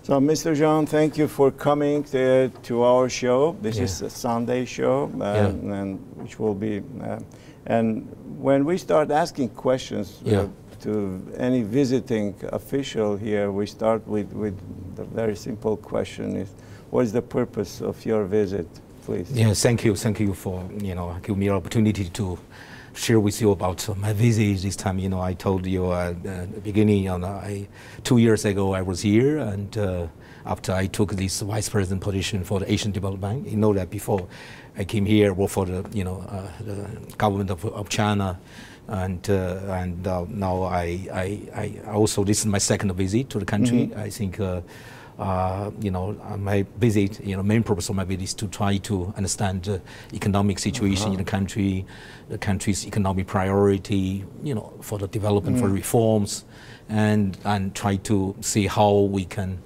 So, Mr. Jean, thank you for coming to our show. This is a Sunday show, and which will be. And when we start asking questions to any visiting official here, we start with the very simple question: is what is the purpose of your visit, please? Yes, thank you for giving me an opportunity to share with you about my visit this time. I told you at the beginning, 2 years ago I was here, and after I took this vice president position for the Asian Development Bank, you know that before I came here, worked for the the government of China, and now I also, this is my second visit to the country. I think my visit, main purpose of my visit is to try to understand the economic situation in the country, the country's economic priority, for the development, for reforms, and try to see how we can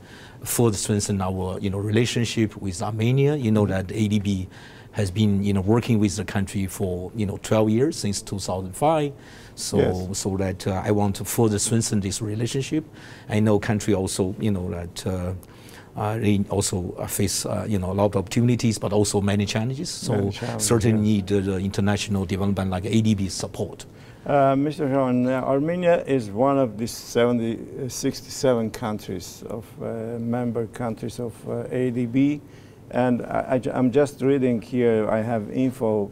further strengthen our, relationship with Armenia. You know that ADB has been, working with the country for, 12 years, since 2005. So that I want to further strengthen this relationship. I know country also, that they also face, a lot of opportunities, but also many challenges. So certainly need the international development like ADB's support. Mr. Jean, Armenia is one of the 67 countries of member countries of ADB, and I'm just reading here. I have info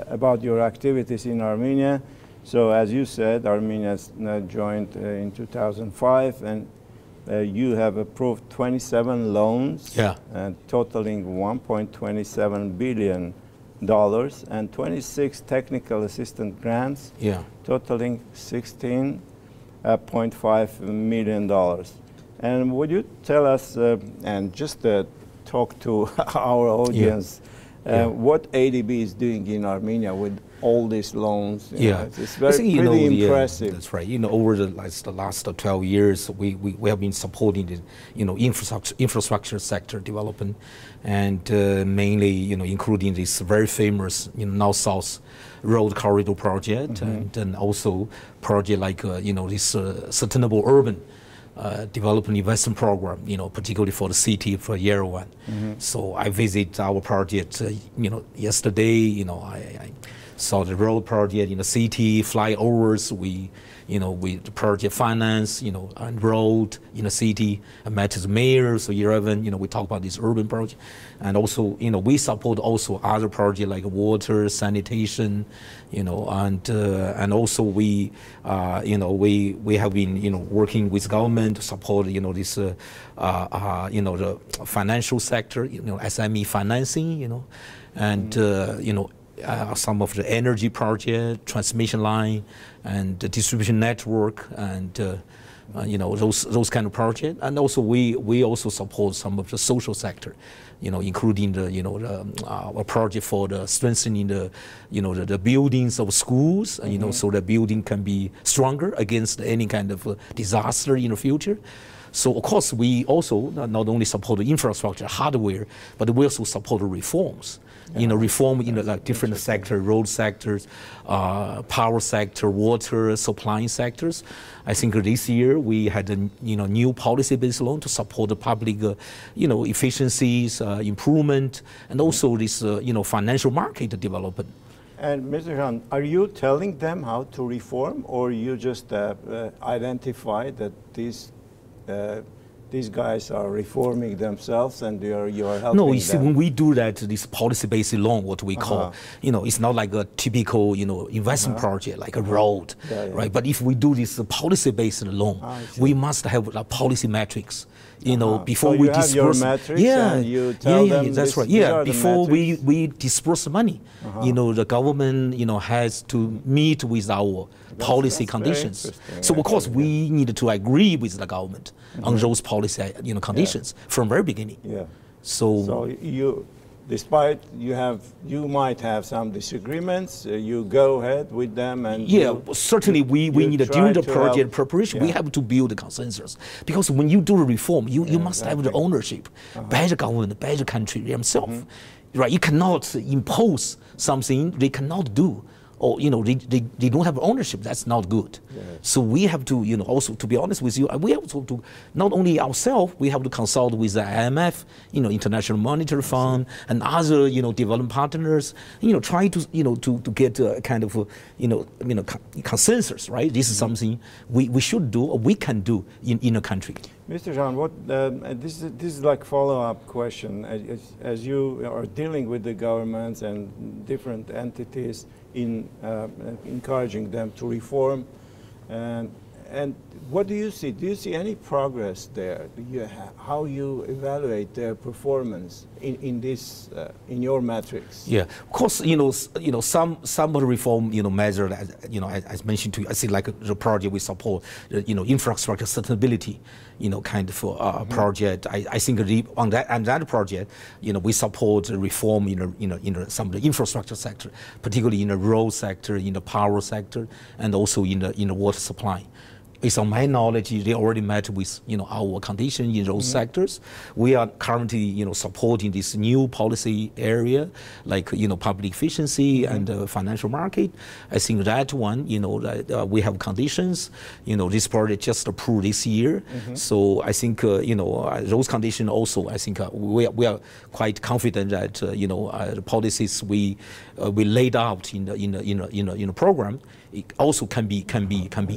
about your activities in Armenia. So, as you said, Armenia joined in 2005, and you have approved 27 loans, totaling $1.27 billion. And 26 technical assistance grants, totaling $16.5 million. And would you tell us, and just talk to our audience, what ADB is doing in Armenia with all these loans? It's pretty impressive. That's right. Over the last 12 years, we have been supporting the infrastructure sector development, and mainly including this very famous North-South road corridor project, and then also project like this sustainable urban development investment program, particularly for the city, for Yerevan. So I visit our project, yesterday. I saw the road project in the city, flyovers. We the project finance, and road in the city. I met the mayor, so Yerevan, we talk about this urban project, and also, we support also other projects like water, sanitation, and also we have been, working with government to support, this, the financial sector, SME financing, and some of the energy project, transmission line, and the distribution network, and those kind of projects. And also we also support some of the social sector, including the a project for the strengthening the the buildings of schools, so the building can be stronger against any kind of disaster in the future. So of course we also not only support the infrastructure, hardware, but we also support the reforms. Reform in the different sectors, road sectors, power sector, water supplying sectors. I think this year we had a new policy-based loan to support the public, efficiencies, improvement, and also this financial market development. And Mr. Jean, are you telling them how to reform, or you just identify that these guys are reforming themselves, and you are helping them? No, you see, when we do that, this policy-based loan, what we call, it's not like a typical, investment project, like a road, right? But if we do this policy-based loan, we must have a policy metrics, before we disperse. Your metrics, and you tell them that's right. Before we disperse money, the government, has to meet with our policy conditions. So of course we need to agree with the government on those policy conditions from very beginning. So you, despite you might have some disagreements, you go ahead with them, and certainly we need during the project preparation we have to build a consensus, because when you do a reform, you must have the ownership by the government, by the country themselves, right? You cannot impose something they cannot do or they don't have ownership. That's not good. Yeah. So we have to also, to be honest with you, we have to not only ourselves, we have to consult with the IMF, International Monetary Fund, and other development partners. Try to get a kind of consensus. Right. This is something we should do or we can do in a country. Mr. Jean, this is like follow-up question. As you are dealing with the governments and different entities in encouraging them to reform, and what do you see? Do you see any progress there? How you evaluate their performance in this in your metrics? Yeah, of course. Some of the reform measures, as mentioned to you, I see like the project we support, infrastructure sustainability, kind of project. I think on that project, we support reform in some of the infrastructure sector, particularly in the road sector, in the power sector, and also in the water supply. Based on my knowledge, they already met with our condition in those sectors. We are currently supporting this new policy area like public efficiency and financial market. I think that one that we have conditions. This project just approved this year, so I think those conditions also. I think we are quite confident that the policies we laid out in the program, it also can be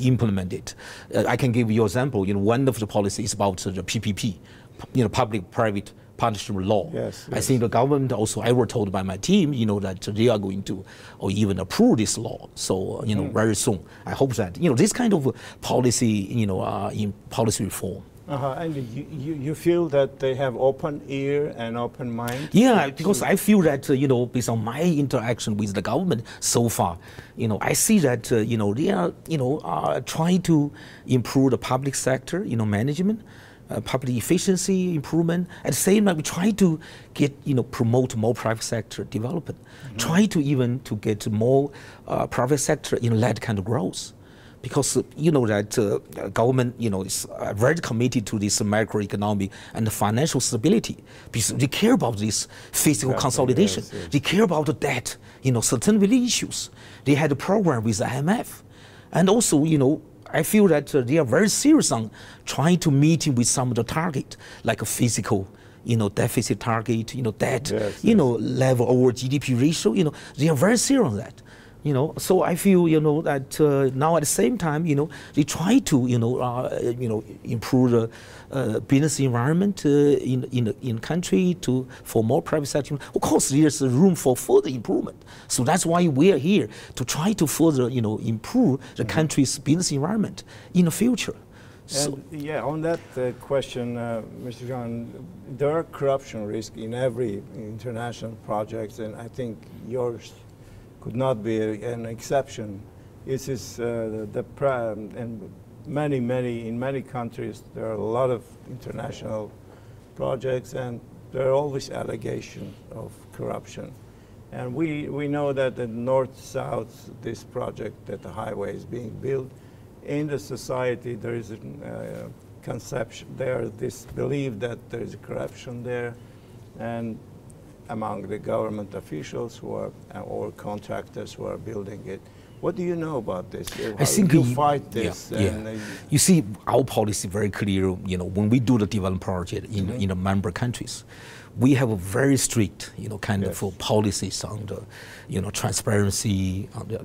implemented. I can give you an example. One of the policies about the PPP, public-private partnership law. Yes, I think the government also. I was told by my team, that they are going to or even approve this law. So very soon. I hope that this kind of policy, in policy reform. And you feel that they have open ear and open mind? Yeah, because I feel that, based on my interaction with the government so far, I see that, they are trying to improve the public sector, management, public efficiency improvement. At the same time, we try to get, promote more private sector development, try to even to get more private sector, led kind of growth. Because that government is very committed to this macroeconomic and financial stability, because they care about this fiscal consolidation. Yes, yes. They care about the debt, sustainability issues. They had a program with the IMF, and also I feel that they are very serious on trying to meet with some of the target, like a physical deficit target, debt, level over GDP ratio. They are very serious on that. So I feel, that now at the same time, they try to, improve the business environment in country for more private sector. Of course, there's room for further improvement. So that's why we are here to try to further, improve the country's business environment in the future. So, and on that question, Mr. Jean, there are corruption risks in every international project, and I think yours could not be an exception. This is and in many countries there are a lot of international projects, and there are always allegations of corruption. And we know that the north-south, this project that the highway is being built, in the society there is a conception, there is this belief that there is corruption there, and among the government officials who are, or contractors who are building it. What do you know about this? I think you fight this. You see, our policy very clear. When we do the development project in the member countries, we have a very strict, kind of policies on the, transparency, on the,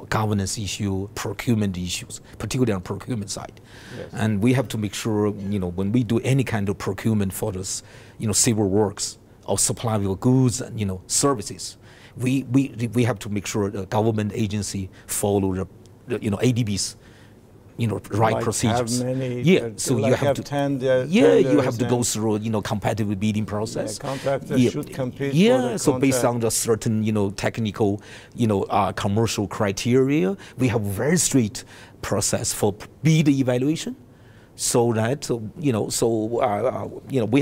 governance issue, procurement issues, particularly on the procurement side. Yes. And we have to make sure, when we do any kind of procurement for this, civil works, or supply of goods and services, we have to make sure the government agency follow the ADB's right procedures. So you have to you have to go through competitive bidding process. Contractors should compete. So based on the certain technical commercial criteria, we have a very strict process for bid evaluation. So that we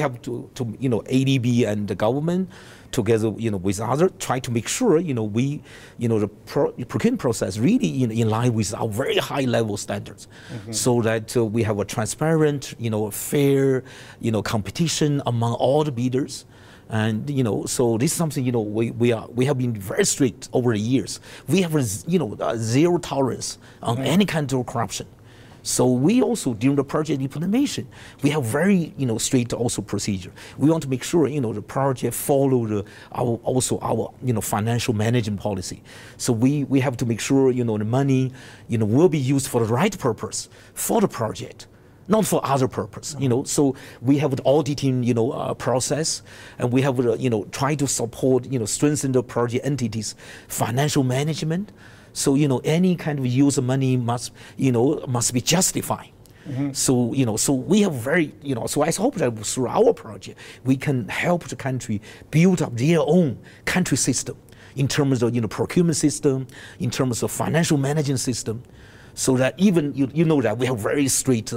have to ADB and the government together with others try to make sure we the procurement process really in line with our very high level standards, so that we have a transparent fair competition among all the bidders, And so this is something we have been very strict over the years. We have zero tolerance on any kind of corruption. So we also, during the project implementation, we have very strict also procedure. We want to make sure the project follow our financial management policy. So we have to make sure the money will be used for the right purpose for the project, not for other purpose. So we have the auditing process, and we have try to support strengthen the project entities financial management. So any kind of use of money must be justified. So so we have very so I hope that through our project we can help the country build up their own country system in terms of procurement system, in terms of financial management system, so that even that we have very strict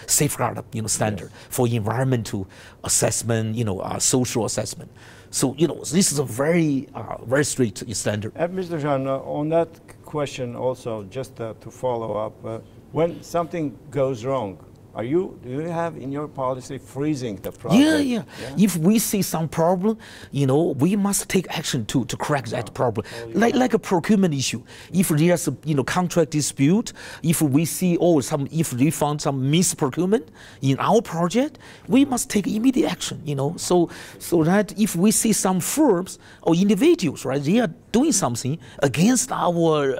safeguard standard for environmental assessment, social assessment. So this is a very very strict standard. Mr. Jean, on that question also, just to follow up, when something goes wrong, do you have in your policy freezing the project? Yeah. If we see some problem, we must take action to correct that problem. Like a procurement issue. If there's a contract dispute, if we see if we found some misprocurement in our project, we must take immediate action. So that if we see some firms or individuals, right, they are doing something against our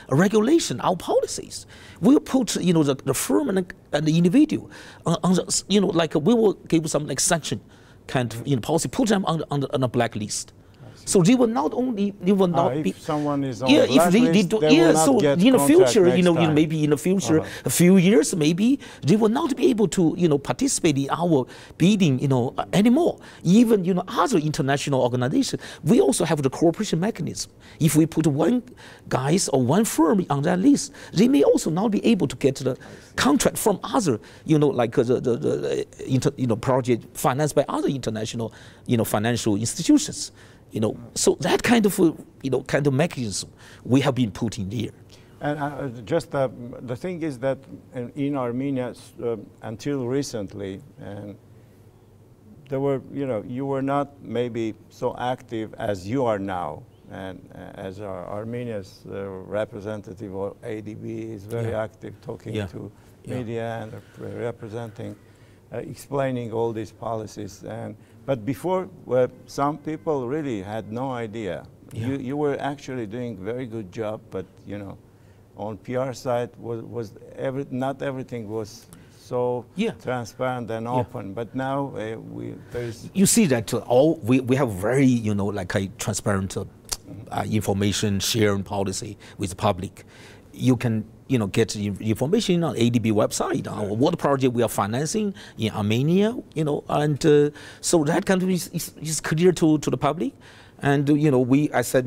regulation, our policies, we'll put the firm and the individual on the, like we will give some sanction kind of policy, put them on a blacklist. So they will not only be. If someone is on if they do, they will not so get in the future, time. maybe in the future, a few years, maybe they will not be able to, participate in our bidding, anymore. Even other international organizations, we also have the cooperation mechanism. If we put one guys or one firm on that list, they may also not be able to get the contract from other, like the project financed by other international, financial institutions. So that kind of mechanism we have been putting there. And just the thing is that in Armenia, until recently, and there were, you were not maybe so active as you are now, and as Armenia's representative or ADB is very active, talking to media and representing, explaining all these policies. But before, some people really had no idea. You were actually doing a very good job, but on PR side not everything was so transparent and open. But now there's. You see that we have very like a transparent information sharing policy with the public. You can get information on ADB website on what project we are financing in Armenia, and so that kind of is clear to the public. And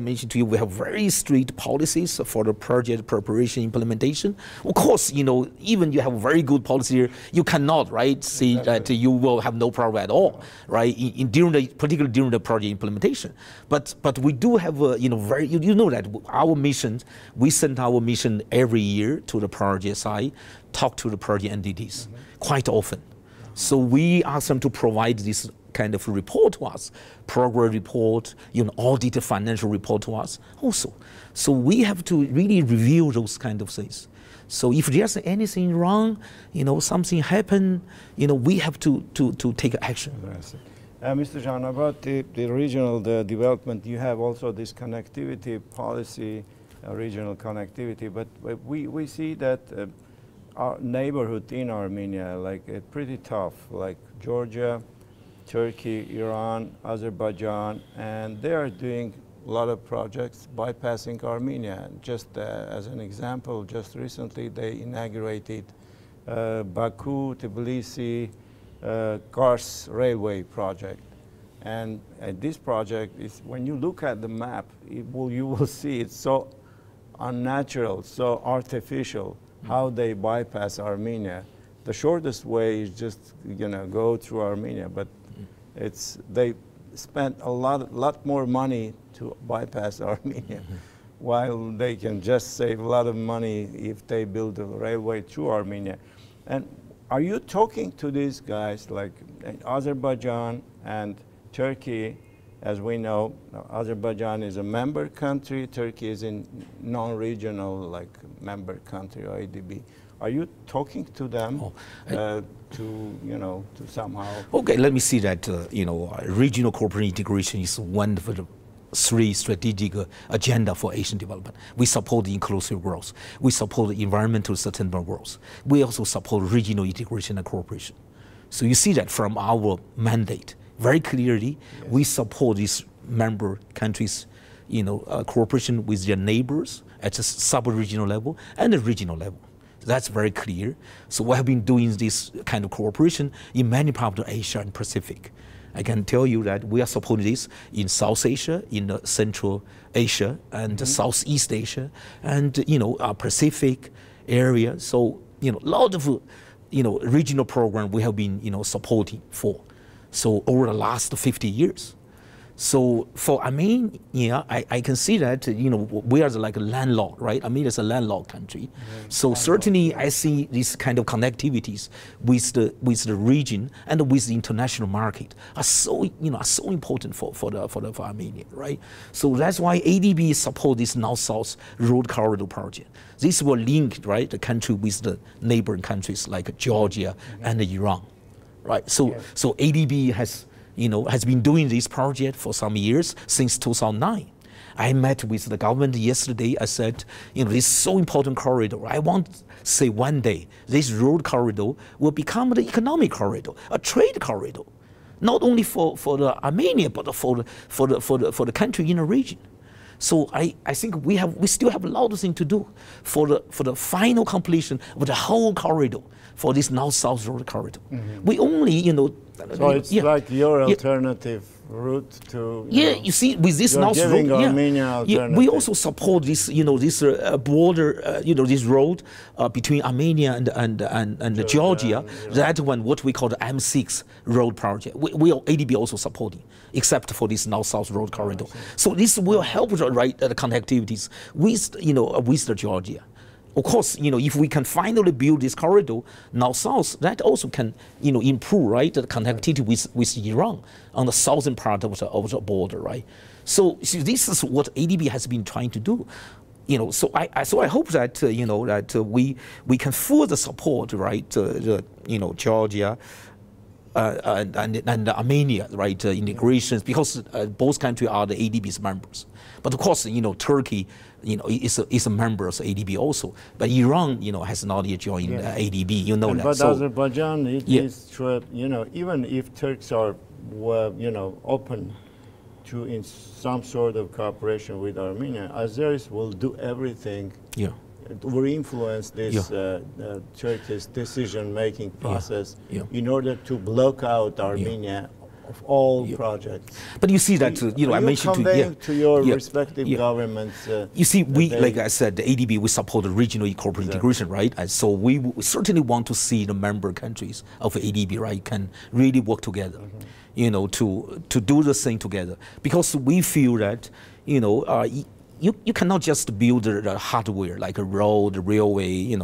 mentioned to you, we have very strict policies for the project preparation implementation. Of course, even you have a very good policy here, you cannot, right, say that you will have no problem at all, right, particularly during the project implementation. But we do have that our mission, we send our mission every year to the project side, talk to the project entities quite often. So we ask them to provide this kind of report to us, program report, audited financial report to us also. So we have to really review those kind of things. So if there's anything wrong, something happened, we have to take action. Mr. Jean, about the regional development, you have also this connectivity policy, regional connectivity, but we see that our neighborhood in Armenia, pretty tough, like Georgia, Turkey, Iran, Azerbaijan, and they are doing a lot of projects bypassing Armenia. Just as an example, just recently they inaugurated Baku, Tbilisi, Kars railway project. And this project is, when you look at the map, you will see it's so unnatural, so artificial, how they bypass Armenia. The shortest way is just go through Armenia, but they spent a lot more money to bypass Armenia, while they can just save a lot of money if they build a railway through Armenia. And are you talking to these guys like Azerbaijan and Turkey, as we know, Azerbaijan is a member country. Turkey is in non-regional, like member country or ADB. Are you talking to them to somehow? Okay, let me see that. Regional corporate integration is one of the 3 strategic agenda for Asian development. We support the inclusive growth. We support the environmental sustainable growth. We also support regional integration and cooperation. So you see that from our mandate very clearly. Yes. We support these member countries, cooperation with their neighbors at the sub-regional level and the regional level. That's very clear. So we have been doing this kind of cooperation in many parts of Asia and Pacific. I can tell you that we are supporting this in South Asia, in Central Asia, and Southeast Asia, and Pacific area. So a lot of regional program we have been supporting for. So over the last 50 years. So for Armenia, I can see that we are like a landlocked, right? Armenia is a landlocked country. So certainly I see these kind of connectivities with the region and with the international market are so so important for Armenia, right? So that's why ADB support this North-South Road Corridor project. This will link, right, the country with the neighboring countries like Georgia and Iran, right? So so ADB has been doing this project for some years, since 2009. I met with the government yesterday. I said, this is so important corridor. I want to say one day this road corridor will become the economic corridor, a trade corridor, not only for the Armenia, but for the country in the region. So I think we still have a lot of things to do for the final completion of the whole corridor, for this North-South road corridor. We only, So it's like your alternative route to. You see, with this North road, we also support this, this border, this road between Armenia and Georgia. That one, what we call the M6 road project. We ADB also supporting, except for this North-South road corridor. So this will help the connectivities with with the Georgia. Of course, if we can finally build this corridor North-South, that also can, improve, right, the connectivity with Iran on the southern part of the border, right? So this is what ADB has been trying to do. So I hope that that we can further support, right, Georgia and Armenia, right, integrations, because both countries are the ADB's members. But of course, Turkey, is a member of ADB also. But Iran, has not yet joined ADB. That. But Azerbaijan, it is true. Even if Turks are, open to in some sort of cooperation with Armenia, Azeris will do everything. Will influence this Turkish decision-making process in order to block out Armenia of all projects. But you see that, I mentioned to your respective governments. You see, like I said, the ADB, we support the regional corporate integration, right? And so we certainly want to see the member countries of ADB, right, can really work together, to do the thing together. Because we feel that, you cannot just build the hardware like a road, a railway,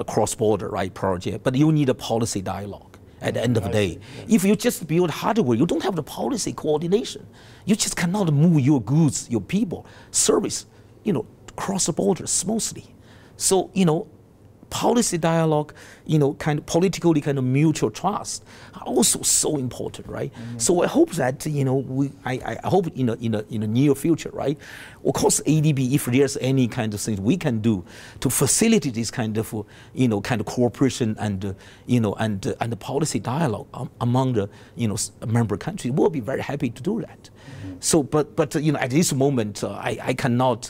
cross-border, right, project, but you need a policy dialogue. At the end of the day, if you just build hardware, you don't have the policy coordination. You just cannot move your goods, your people, service, cross the border smoothly. So, policy dialogue, kind of politically kind of mutual trust are also so important, right? So I hope that, I hope in the near future, right? Of course, ADB, if there's any kind of things we can do to facilitate this kind of, kind of cooperation and, and the policy dialogue among the, member countries, we'll be very happy to do that. So, but at this moment, I cannot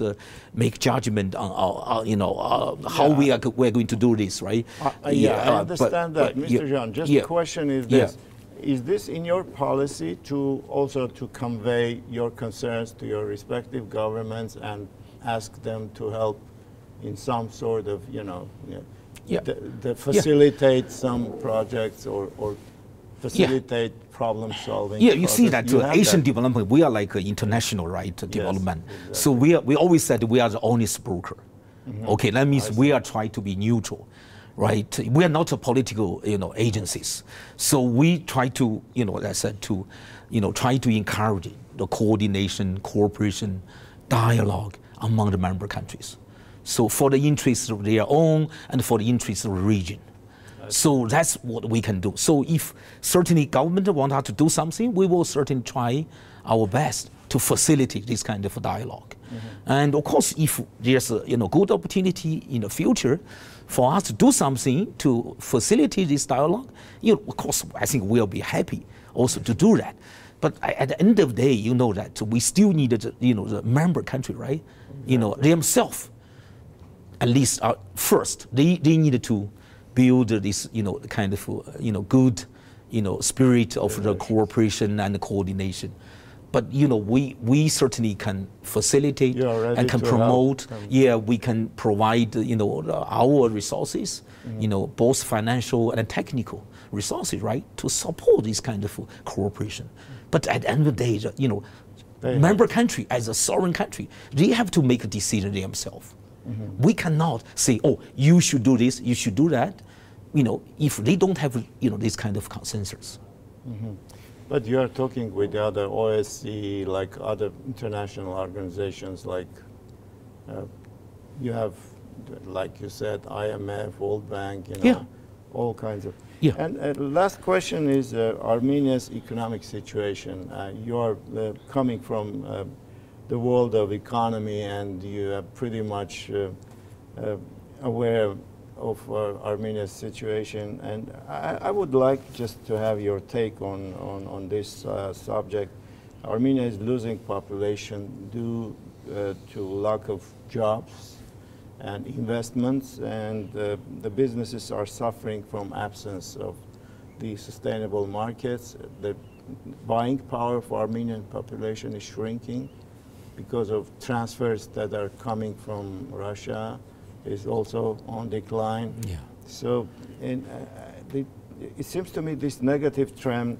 make judgment on, how we're going to do this, right? I understand that, Mr. John. Just the question is this. Is this in your policy to also to convey your concerns to your respective governments and ask them to help in some sort of, facilitate some projects or facilitate problem solving? You see that Asian development, we are like international, right, development. Exactly. So we always said we are the honest broker. Okay, that means we are trying to be neutral. right? We are not a political, agencies. So we try to, as I said, to, try to encourage the coordination, cooperation, dialogue among the member countries. So for the interests of their own and for the interests of the region. So that's what we can do. So if certainly government want us to do something, we will certainly try our best to facilitate this kind of dialogue. And of course, if there's a good opportunity in the future for us to do something to facilitate this dialogue, of course, I think we'll be happy also to do that. But at the end of the day, you know that we still need the member country, right? Themselves, at least first, they needed to build this, kind of, good, spirit of the cooperation and the coordination. But, we certainly can facilitate and can promote. Yeah, we can provide, our resources, both financial and technical resources, right, to support this kind of cooperation. But at the end of the day, member country, as a sovereign country, they have to make a decision themselves. We cannot say, oh, you should do this, you should do that, if they don't have, this kind of consensus. But you are talking with the other OSCE, like other international organizations, like you have, like you said, IMF, World Bank, all kinds of. Yeah. And last question is Armenia's economic situation. You are coming from the world of economy, and you are pretty much aware of Armenia's situation. And I would like just to have your take on this subject. Armenia is losing population due to lack of jobs and investments, and the businesses are suffering from absence of the sustainable markets. The buying power for Armenian population is shrinking because of transfers that are coming from Russia is also on decline. Yeah. So it seems to me this negative trend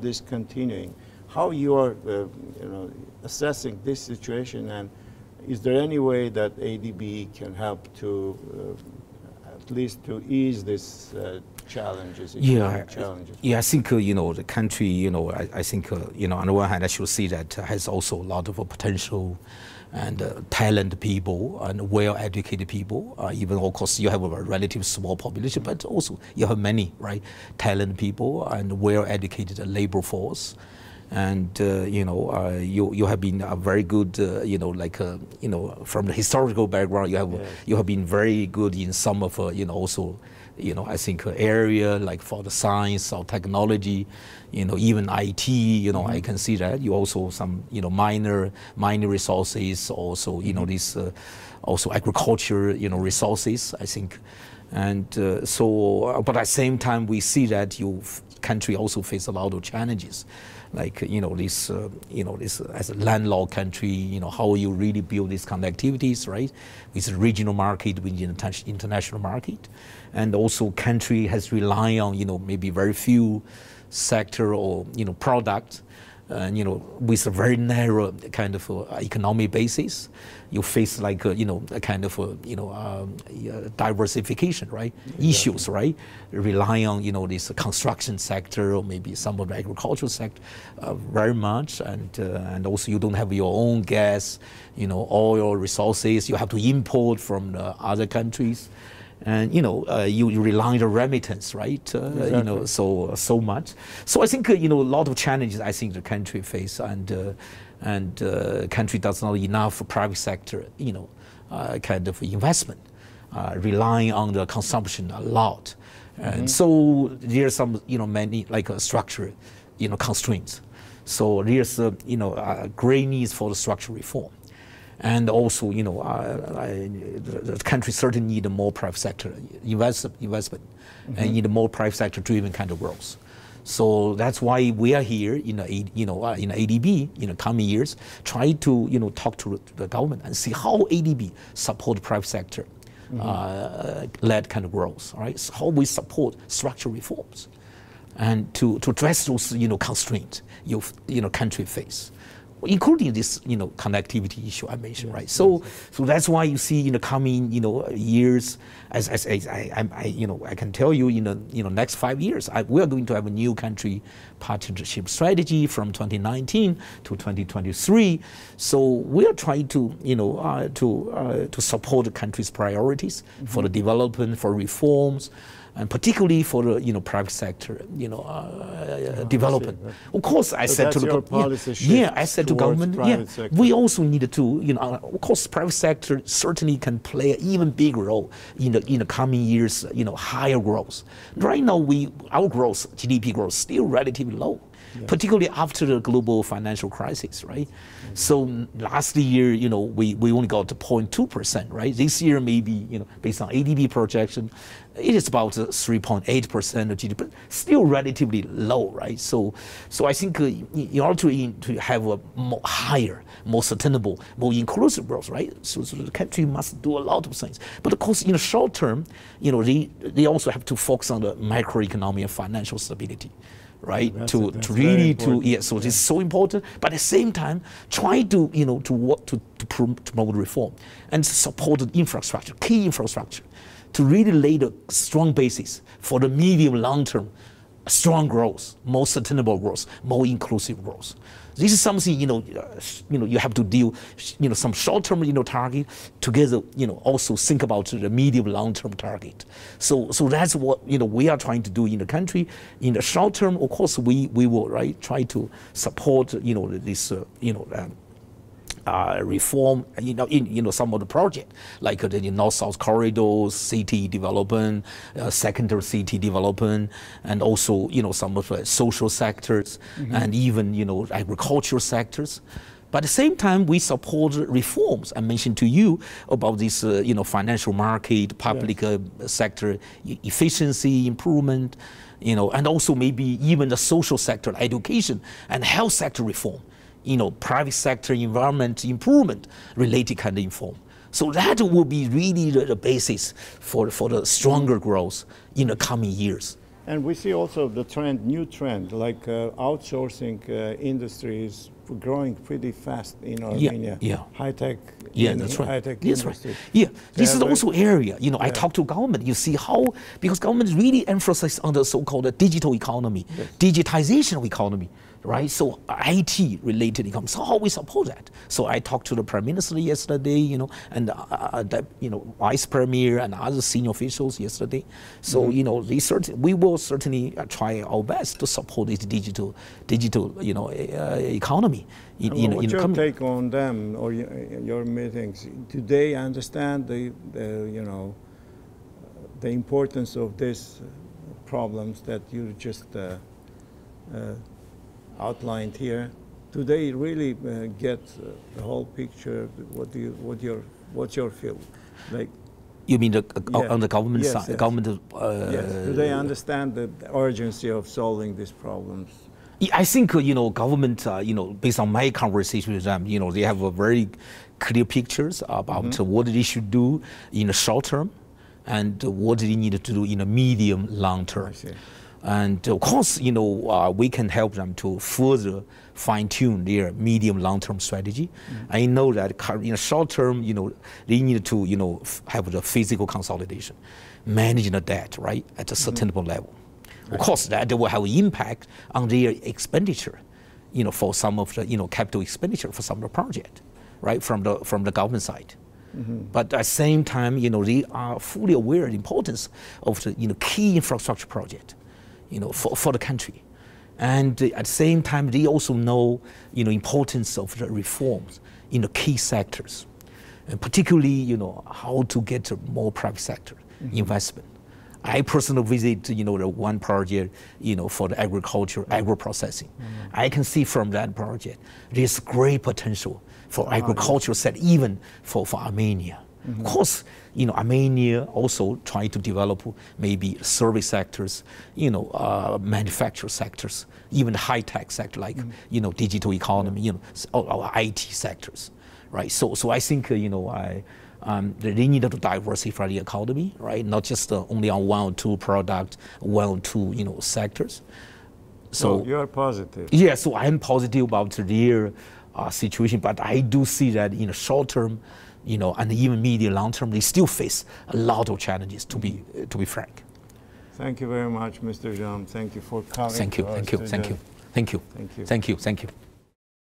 is continuing. How you are assessing this situation, and is there any way that ADB can help to at least to ease this challenges? Challenges? Yeah, I think the country, I think on the one hand I should see that has also a lot of potential and talented people and well-educated people. Even of course you have a relatively small population, but also you have many talented people and well-educated labor force. And you have been a very good, from the historical background, you have been very good in some of also, I think area like for the science or technology, even IT, I can see that you also some minor resources, also this also agriculture resources, I think. And but at the same time we see that your country also face a lot of challenges. Like this as a landlocked country, how you really build these connectivities, right, with the regional market, with the international market, and also country has relied on maybe very few sector or products, with a very narrow kind of economic basis. You face like a kind of diversification, right? Exactly. Issues, right? Relying on this construction sector or maybe some of the agricultural sector very much, and also you don't have your own gas, oil resources. You have to import from the other countries. And you rely on the remittance, right? Exactly. So much. So I think a lot of challenges I think the country face, and country does not enough private sector, kind of investment, relying on the consumption a lot, and so there's some many structure, constraints. So there's great needs for the structural reform. And also, the country certainly need a more private sector investment, and need a more private sector driven kind of growth. So that's why we are here in ADB in the coming years, try to talk to the government and see how ADB support private sector led kind of growth. Right? So how we support structural reforms, and to address those constraints country face. including this, connectivity issue I mentioned, right? So that's why you see in the coming, years, as I can tell you, next 5 years, we are going to have a new country partnership strategy from 2019 to 2023. So we are trying to, to support the country's priorities for the development, for reforms, and particularly for the private sector development. Of course, I said to the I said to government, we also needed to, of course, private sector certainly can play an even bigger role in the coming years, higher growth. Right now, our growth, GDP growth, still relatively low. Particularly after the global financial crisis, right? So last year, we only got to 0.2%, right? This year, maybe, based on ADB projection, it is about 3.8% of GDP, but still relatively low, right? So I think in order to have a more higher, more sustainable, more inclusive growth, right? So the country must do a lot of things. But of course, in the short term, they also have to focus on the macroeconomic and financial stability. Right, so it's so important. But at the same time, try to to promote reform and support the infrastructure, key infrastructure, to really lay the strong basis for the medium, long term, strong growth, more sustainable growth, more inclusive growth. This is something you have to deal some short-term target together. Also think about the medium, long-term target. So that's what we are trying to do in the country. In the short term, of course, we will try to support this reform, in some of the project, like the North-South corridors, city development, secondary city development, and also some of the social sectors, and even agricultural sectors. But at the same time, we support reforms. I mentioned to you about this, financial market, public sector efficiency improvement, and also maybe even the social sector, education and health sector reform. Private sector environment improvement related kind of reform. So that will be really the basis for the stronger growth in the coming years. And we see also the new trend, like outsourcing industries growing pretty fast in Armenia. High-tech that's right. High-tech industry. This is also area, I talk to government, you see how, because government really emphasizes on the so-called digital economy, digitization of economy. Right, so IT-related income. So how we support that? So I talked to the Prime Minister yesterday, and Vice Premier and other senior officials yesterday. So we will certainly try our best to support this digital economy. What's your take on them or your meetings? Do they understand the importance of these problems that you just outlined here? Do they really get the whole picture? What's your feel? Like, you mean on the government side? Yes. Government. Do they understand the urgency of solving these problems? I think government. Based on my conversation with them, they have a very clear pictures about what they should do in the short term, and what they need to do in the medium, long term. And of course, we can help them to further fine-tune their medium, long-term strategy. I know that in the short term, they need to, have the physical consolidation, managing the debt, right, at a sustainable level. Of course, that will have an impact on their expenditure, for some of the, capital expenditure for some of the project, right, from the government side. But at the same time, they are fully aware of the importance of the, key infrastructure project. For the country. And at the same time, they also know, importance of the reforms in the key sectors, and particularly, how to get more private sector investment. I personally visit, the one project, for the agriculture, agro-processing. I can see from that project, there's great potential for agricultural sector, even for Armenia. Of course, Armenia also trying to develop maybe service sectors, manufacturer sectors, even high-tech sector like, digital economy, or IT sectors, right? So I think, they need to diversify the economy, right? Not just only on one or two product, one or two, sectors. So you are positive. Yeah, so I'm positive about their situation. But I do see that in the short term, and even medium long term, they still face a lot of challenges. To be frank. Thank you very much, Mr. Jean. Thank you for coming. Thank you. Thank you. Thank you. Thank you. Thank you. Thank you. Thank you.